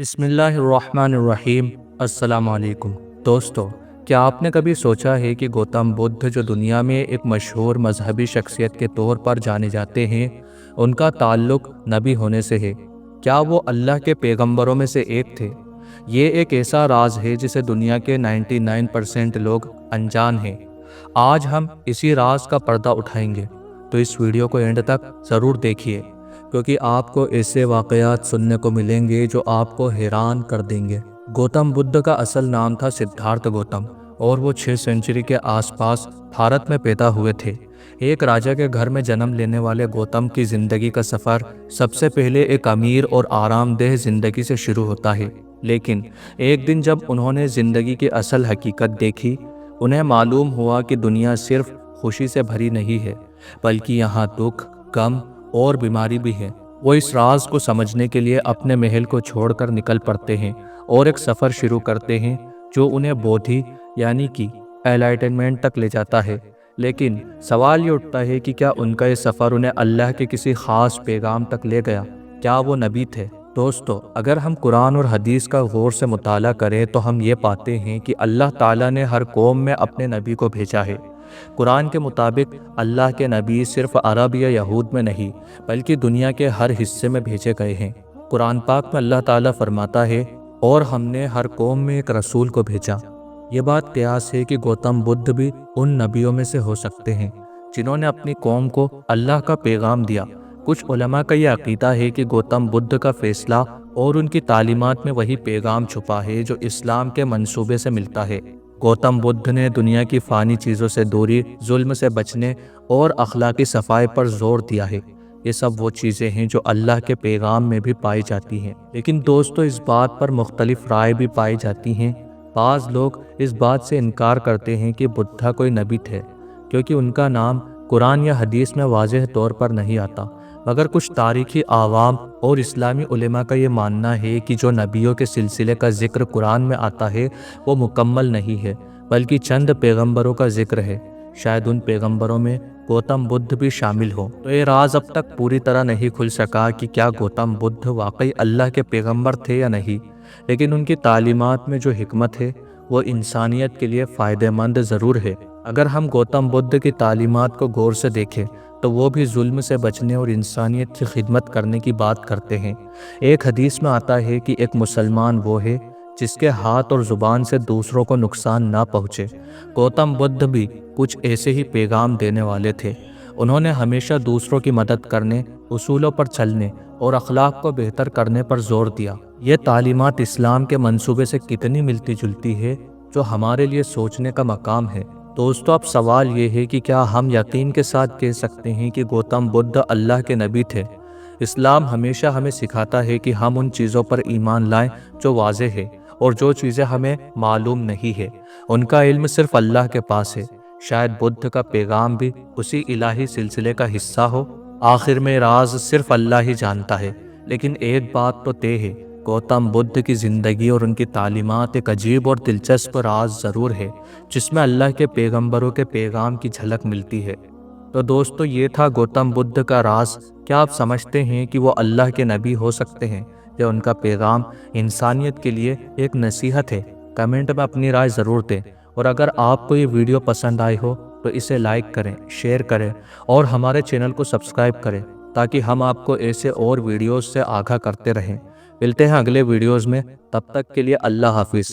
बिस्मिल्लाहिर्रहमानिर्रहीम। अस्सलाम वालेकुम दोस्तों, क्या आपने कभी सोचा है कि गौतम बुद्ध जो दुनिया में एक मशहूर मजहबी शख्सियत के तौर पर जाने जाते हैं, उनका ताल्लुक नबी होने से है? क्या वो अल्लाह के पैगंबरों में से एक थे? ये एक ऐसा राज है जिसे दुनिया के 99% लोग अनजान हैं। आज हम इसी राज का पर्दा उठाएंगे, तो इस वीडियो को एंड तक ज़रूर देखिए, क्योंकि आपको ऐसे वाक़यात सुनने को मिलेंगे जो आपको हैरान कर देंगे। गौतम बुद्ध का असल नाम था सिद्धार्थ गौतम, और वो 6 सेंचुरी के आसपास भारत में पैदा हुए थे। एक राजा के घर में जन्म लेने वाले गौतम की ज़िंदगी का सफ़र सबसे पहले एक अमीर और आरामदेह ज़िंदगी से शुरू होता है। लेकिन एक दिन जब उन्होंने ज़िंदगी की असल हकीकत देखी, उन्हें मालूम हुआ कि दुनिया सिर्फ खुशी से भरी नहीं है, बल्कि यहाँ दुख, गम और बीमारी भी है। वो इस राज को समझने के लिए अपने महल को छोड़कर निकल पड़ते हैं और एक सफ़र शुरू करते हैं जो उन्हें बोधि यानी कि एनलाइटनमेंट तक ले जाता है। लेकिन सवाल ये उठता है कि क्या उनका ये सफ़र उन्हें अल्लाह के किसी ख़ास पैगाम तक ले गया? क्या वो नबी थे? दोस्तों, अगर हम कुरान और हदीस का गौर से मुताला करें तो हम ये पाते हैं कि अल्लाह ताला ने हर कौम में अपने नबी को भेजा है। कुरान के मुताबिक अल्लाह के नबी सिर्फ अरब या यहूद में नहीं, बल्कि दुनिया के हर हिस्से में भेजे गए हैं। कुरान पाक में अल्लाह ताला फरमाता है, और हमने हर कौम में एक रसूल को भेजा। ये बात कयास है कि गौतम बुद्ध भी उन नबियों में से हो सकते हैं जिन्होंने अपनी कौम को अल्लाह का पैगाम दिया। कुछ उलमा का यह अकीदा है कि गौतम बुद्ध का फैसला और उनकी तालीमात में वही पैगाम छुपा है जो इस्लाम के मंसूबे से मिलता है। गौतम बुद्ध ने दुनिया की फ़ानी चीज़ों से दूरी, जुल्म से बचने और अखलाकी सफाई पर जोर दिया है। ये सब वो चीज़ें हैं जो अल्लाह के पैगाम में भी पाई जाती हैं। लेकिन दोस्तों, इस बात पर मुख्तलिफ राय भी पाई जाती हैं। बाज़ लोग इस बात से इनकार करते हैं कि बुद्धा कोई नबी थे, क्योंकि उनका नाम कुरान या हदीस में वाज़ेह तौर पर नहीं आता। मगर कुछ तारीख़ी आवाम और इस्लामी उलेमा का ये मानना है कि जो नबियों के सिलसिले का ज़िक्र कुरान में आता है वो मुकम्मल नहीं है, बल्कि चंद पैगंबरों का ज़िक्र है। शायद उन पैगंबरों में गौतम बुद्ध भी शामिल हो। तो ये राज अब तक पूरी तरह नहीं खुल सका कि क्या गौतम बुद्ध वाकई अल्लाह के पैगंबर थे या नहीं। लेकिन उनकी तालीमात में जो हिकमत है वो इंसानियत के लिए फ़ायदेमंद ज़रूर है। अगर हम गौतम बुद्ध की तालीमात को गौर से देखें तो वो भी जुल्म से बचने और इंसानियत की खिदमत करने की बात करते हैं। एक हदीस में आता है कि एक मुसलमान वो है जिसके हाथ और ज़ुबान से दूसरों को नुकसान ना पहुँचे। गौतम बुद्ध भी कुछ ऐसे ही पैगाम देने वाले थे। उन्होंने हमेशा दूसरों की मदद करने, उसूलों पर चलने और अखलाक को बेहतर करने पर जोर दिया। ये तालीमात इस्लाम के मंसूबे से कितनी मिलती जुलती है, जो हमारे लिए सोचने का मकाम है। दोस्तों, अब सवाल ये है कि क्या हम यकीन के साथ कह सकते हैं कि गौतम बुद्ध अल्लाह के नबी थे? इस्लाम हमेशा हमें सिखाता है कि हम उन चीज़ों पर ईमान लाएं जो वाज़ेह है, और जो चीज़ें हमें मालूम नहीं है उनका इल्म सिर्फ अल्लाह के पास है। शायद बुद्ध का पैगाम भी उसी इलाही सिलसिले का हिस्सा हो। आखिर में राज सिर्फ अल्लाह ही जानता है। लेकिन एक बात तो तय है, गौतम बुद्ध की ज़िंदगी और उनकी तालीमात एक अजीब और दिलचस्प राज ज़रूर है, जिसमें अल्लाह के पैगंबरों के पैगाम की झलक मिलती है। तो दोस्तों, ये था गौतम बुद्ध का राज। क्या आप समझते हैं कि वो अल्लाह के नबी हो सकते हैं, या उनका पैगाम इंसानियत के लिए एक नसीहत है? कमेंट में अपनी राय ज़रूर दें। और अगर आपको ये वीडियो पसंद आई हो तो इसे लाइक करें, शेयर करें और हमारे चैनल को सब्सक्राइब करें, ताकि हम आपको ऐसे और वीडियोज़ से आगाह करते रहें। मिलते हैं अगले वीडियोज़ में, तब तक के लिए अल्लाह हाफिज़।